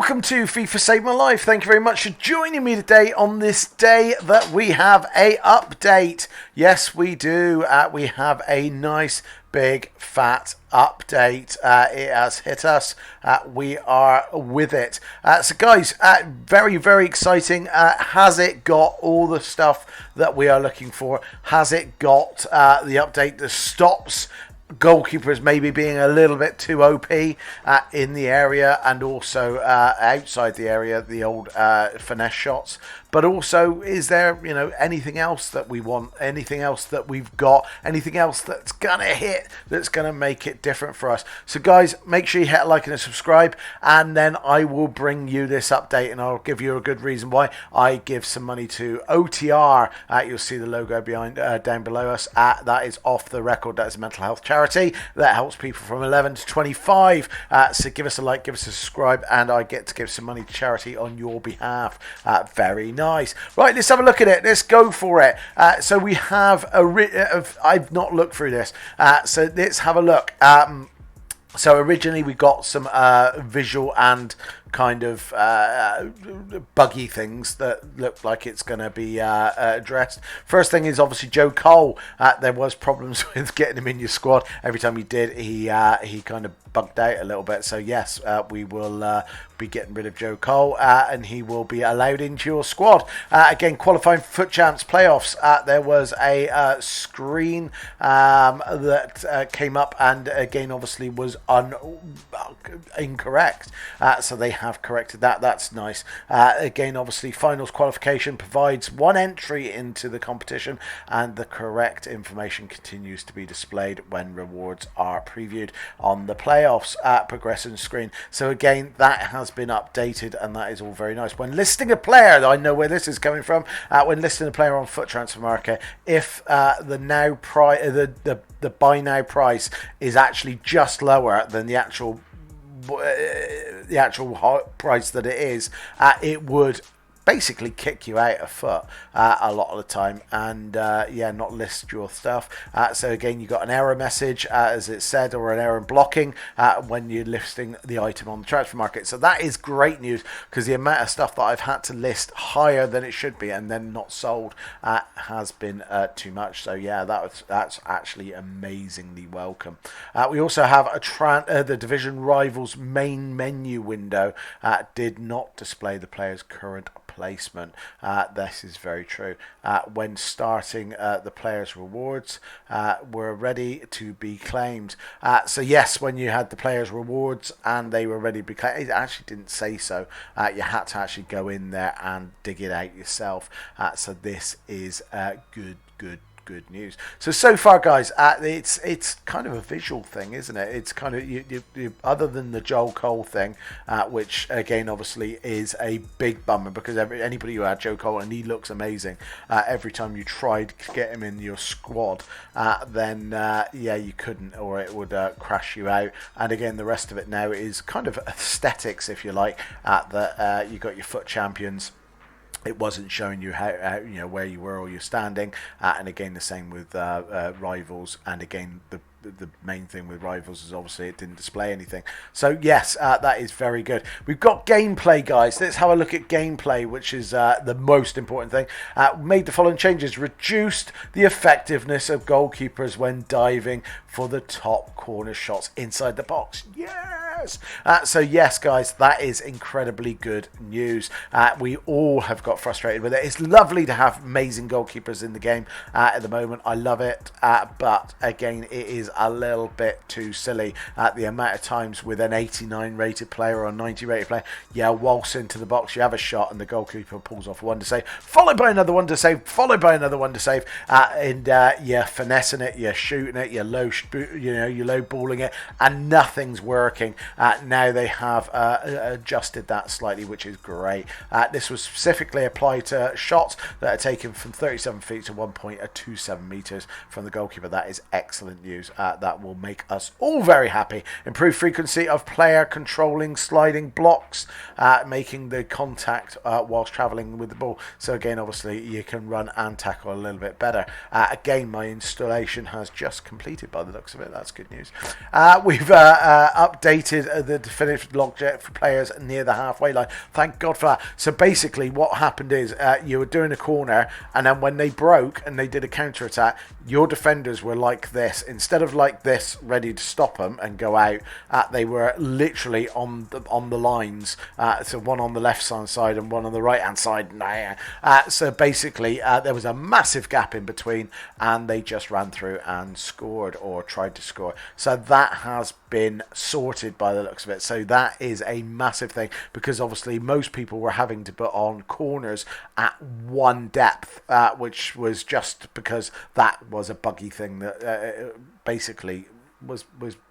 Welcome to FIFA Save My Life. Thank you very much for joining me today on this day that we have a update. Yes, we do. We have a nice big fat update. It has hit us. We are with it. So guys, very, very exciting. Has it got all the stuff that we are looking for? Has it got the update that stops goalkeepers maybe being a little bit too OP in the area and also outside the area, the old finesse shots? But also, is there, anything else that we want, anything else that we've got, anything else that's going to hit, that's going to make it different for us? So guys, make sure you hit a like and a subscribe, and then I will bring you this update, and I'll give you a good reason why I give some money to OTR. You'll see the logo behind down below us. That is Off the Record. That is a mental health charity that helps people from 11 to 25. So give us a like, give us a subscribe, and I get to give some money to charity on your behalf. Very nice. Right, let's have a look at it. Let's go for it. So we have I've not looked through this. So let's have a look. So originally we got some visual and kind of buggy things that look like it's going to be addressed. First thing is obviously Joe Cole. There was problems with getting him in your squad. Every time he did, he kind of bugged out a little bit. So yes, we will be getting rid of Joe Cole, and he will be allowed into your squad. Again, qualifying foot champs playoffs. There was a screen that came up, and again, obviously was incorrect. So they have corrected that. That's nice. Again, obviously, finals qualification provides one entry into the competition, and the correct information continues to be displayed when rewards are previewed on the playoffs progression screen. So again, that has been updated, and that is all very nice. When listing a player, I know where this is coming from. When listing a player on Foot Transfer Market, if the buy now price is actually just lower than the actual price that it is, it would basically kick you out of Foot a lot of the time, and not list your stuff. So again, you got an error message, as it said, or an error blocking when you're listing the item on the transfer market. So that is great news, because the amount of stuff that I've had to list higher than it should be and then not sold has been too much. So yeah, that's actually amazingly welcome. We also have the Division Rivals main menu window did not display the player's current placement. This is very true. When starting the player's rewards were ready to be claimed. So yes, when you had the player's rewards and they were ready to be claimed, it actually didn't say so. You had to actually go in there and dig it out yourself. So this is good news. So far, guys, it's kind of a visual thing, isn't it? It's kind of you other than the Joel Cole thing, which again obviously is a big bummer, because anybody who had Joe Cole, and he looks amazing, every time you tried to get him in your squad, then you couldn't, or it would crash you out. And again, the rest of it now is kind of aesthetics, if you like. That you got your Foot champions. It wasn't showing you how where you were or you're standing, and again the same with rivals. And again, the main thing with rivals is obviously it didn't display anything. So yes, that is very good. We've got gameplay, guys. Let's have a look at gameplay, which is the most important thing. Made the following changes: reduced the effectiveness of goalkeepers when diving for the top corner shots inside the box. Yes. So yes, guys, that is incredibly good news. We all have got frustrated with it. It's lovely to have amazing goalkeepers in the game at the moment. I love it, but again, it is a little bit too silly. The amount of times with an 89 rated player or a 90 rated player, waltz into the box, you have a shot, and the goalkeeper pulls off a wonder save, followed by another wonder save, followed by another wonder save, and you're finessing it, you're shooting it, you're low balling it, and nothing's working. Now they have adjusted that slightly, which is great. This was specifically applied to shots that are taken from 37 feet to 1.27 meters from the goalkeeper. That is excellent news. That will make us all very happy. Improved frequency of player controlling sliding blocks, making the contact whilst travelling with the ball. So again, obviously, you can run and tackle a little bit better. Again, my installation has just completed by the looks of it. That's good news. We've updated the definitive logjet for players near the halfway line. Thank God for that. So basically what happened is you were doing a corner, and then when they broke and they did a counter attack, your defenders were like this. Instead of like this, ready to stop them and go out, they were literally on the lines. So one on the left hand side and one on the right hand side. So basically there was a massive gap in between, and they just ran through and scored, or tried to score. So that has been sorted by the looks of it. So that is a massive thing, because obviously most people were having to put on corners at one depth, which was just because that was a buggy thing that basically was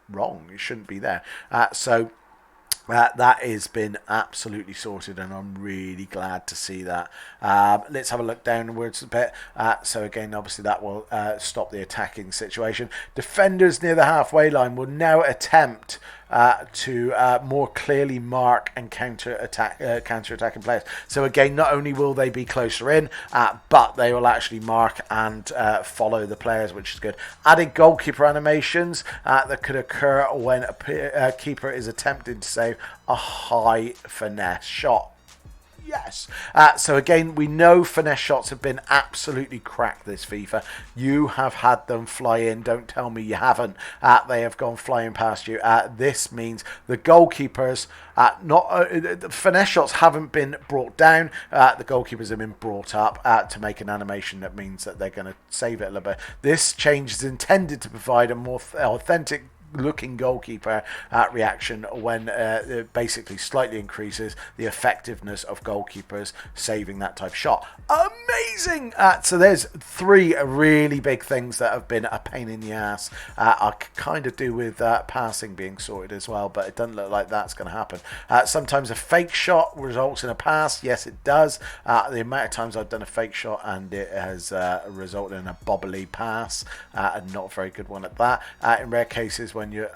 wrong. It shouldn't be there. So that has been absolutely sorted, and I'm really glad to see that. Let's have a look downwards a bit. So again, obviously that will stop the attacking situation. Defenders near the halfway line will now attempt to more clearly mark and counter-attacking players. So again, not only will they be closer in, but they will actually mark and follow the players, which is good. Added goalkeeper animations that could occur when a keeper is attempting to save a high finesse shot. Yes. So again, we know finesse shots have been absolutely cracked this FIFA. You have had them fly in. Don't tell me you haven't. They have gone flying past you. This means the goalkeepers, the finesse shots haven't been brought down. The goalkeepers have been brought up to make an animation that means that they're going to save it a little bit. This change is intended to provide a more authentic looking goalkeeper reaction when basically slightly increases the effectiveness of goalkeepers saving that type of shot. Amazing! So there's three really big things that have been a pain in the ass. I kind of do with passing being sorted as well, but it doesn't look like that's going to happen. Sometimes a fake shot results in a pass. Yes, it does. The amount of times I've done a fake shot and it has resulted in a bobbly pass, and not a very good one at that. In rare cases, when you're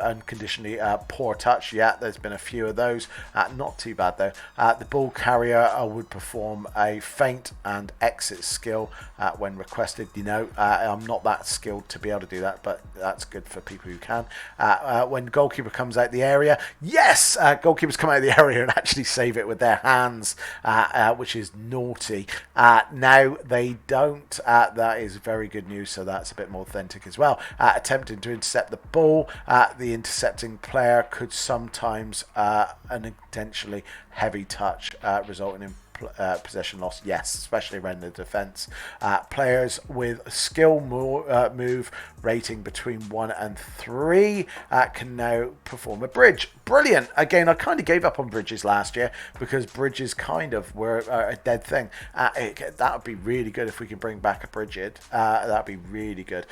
unconditionally poor touch, there's been a few of those. Not too bad though. The ball carrier would perform a feint and exit skill when requested. I'm not that skilled to be able to do that, but that's good for people who can. When goalkeeper comes out the area, yes, goalkeepers come out of the area and actually save it with their hands, which is naughty. Now they don't. That is very good news, so that's a bit more authentic as well. Attempting to intercept the ball, the intercepting player could sometimes unintentionally heavy touch, resulting in possession loss. Yes, especially around the defence. Players with skill move rating between 1 and 3 can now perform a bridge. Brilliant. Again, I kind of gave up on bridges last year because bridges kind of were a dead thing. That would be really good if we could bring back a bridge. That would be really good.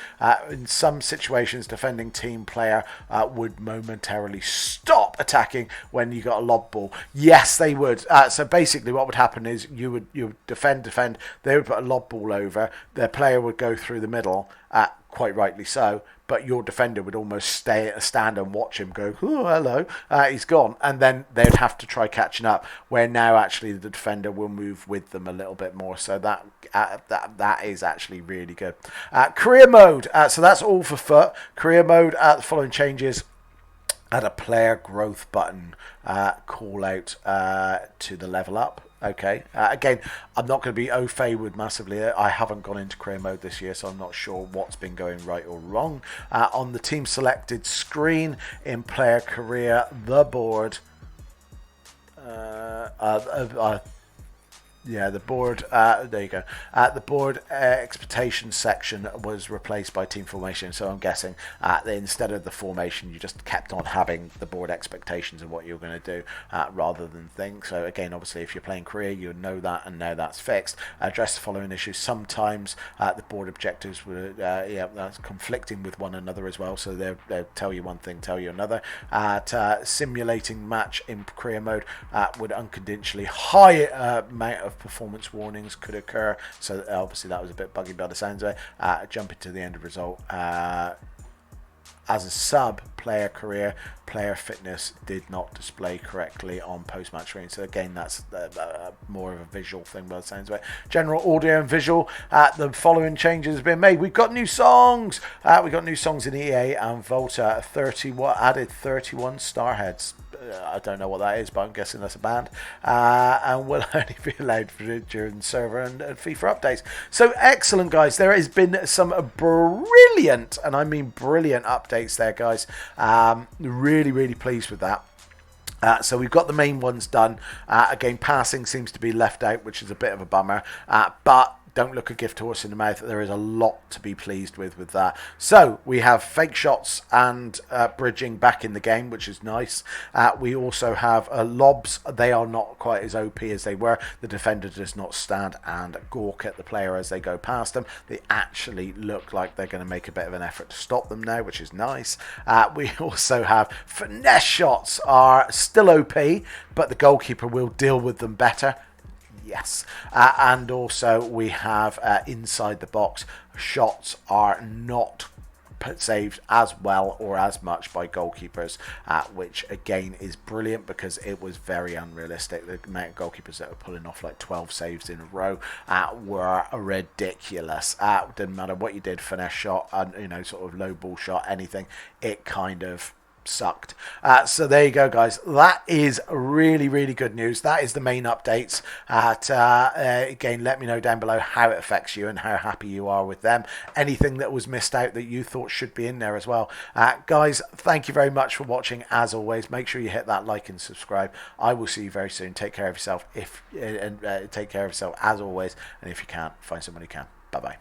In some situations, defending team player would momentarily stop attacking when you got a lob ball. Yes, they would. So basically what would happen is you would defend, they would put a lob ball over, their player would go through the middle, quite rightly so, but your defender would almost stand and watch him go, oh, hello, he's gone. And then they'd have to try catching up, where now actually the defender will move with them a little bit more. So that is actually really good. Career mode. So that's all for foot. Career mode, the following changes. Add a player growth button, call out to the level up. Okay, again, I'm not going to be au fait with massively. I haven't gone into career mode this year, so I'm not sure what's been going right or wrong. On the team selected screen in player career, the board, the board, there you go. The board expectation section was replaced by team formation. So I'm guessing that instead of the formation, you just kept on having the board expectations of what you're going to do rather than think. So again, obviously, if you're playing career, you know that, and now that's fixed. Address the following issues. Sometimes the board objectives were that's conflicting with one another as well. So they'll tell you one thing, tell you another. Simulating match in career mode would unconditionally high amount of performance warnings could occur, so obviously that was a bit buggy by the sounds of it. Jump into the end result. as a sub, player career, player fitness did not display correctly on post-match screen. So again, that's more of a visual thing by the sounds of it. General audio and visual, the following changes have been made. We've got new songs. We've got new songs in EA and Volta. Added 31 Starheads. I don't know what that is, but I'm guessing that's a band, and will only be allowed during server and FIFA updates. So excellent, guys. There has been some brilliant, and I mean brilliant, updates there, guys. Really pleased with that. So we've got the main ones done. Again, passing seems to be left out, which is a bit of a bummer, but don't look a gift horse in the mouth. There is a lot to be pleased with that. So we have fake shots and bridging back in the game, which is nice. We also have lobs. They are not quite as OP as they were. The defender does not stand and gawk at the player as they go past them. They actually look like they're going to make a bit of an effort to stop them now, which is nice. We also have finesse shots are still OP, but the goalkeeper will deal with them better. Yes, and also we have inside the box shots are not saved as well or as much by goalkeepers, which again is brilliant because it was very unrealistic. The amount of goalkeepers that were pulling off like 12 saves in a row were ridiculous. Didn't matter what you did, finesse shot, sort of low ball shot, anything, it kind of sucked. So there you go, guys. That is really good news. That is the main updates. Again, let me know down below how it affects you and how happy you are with them. Anything that was missed out that you thought should be in there as well. Guys, thank you very much for watching. As always, make sure you hit that like and subscribe. I will see you very soon. Take care of yourself. Take care of yourself as always. And if you can't, find someone who can. Bye bye.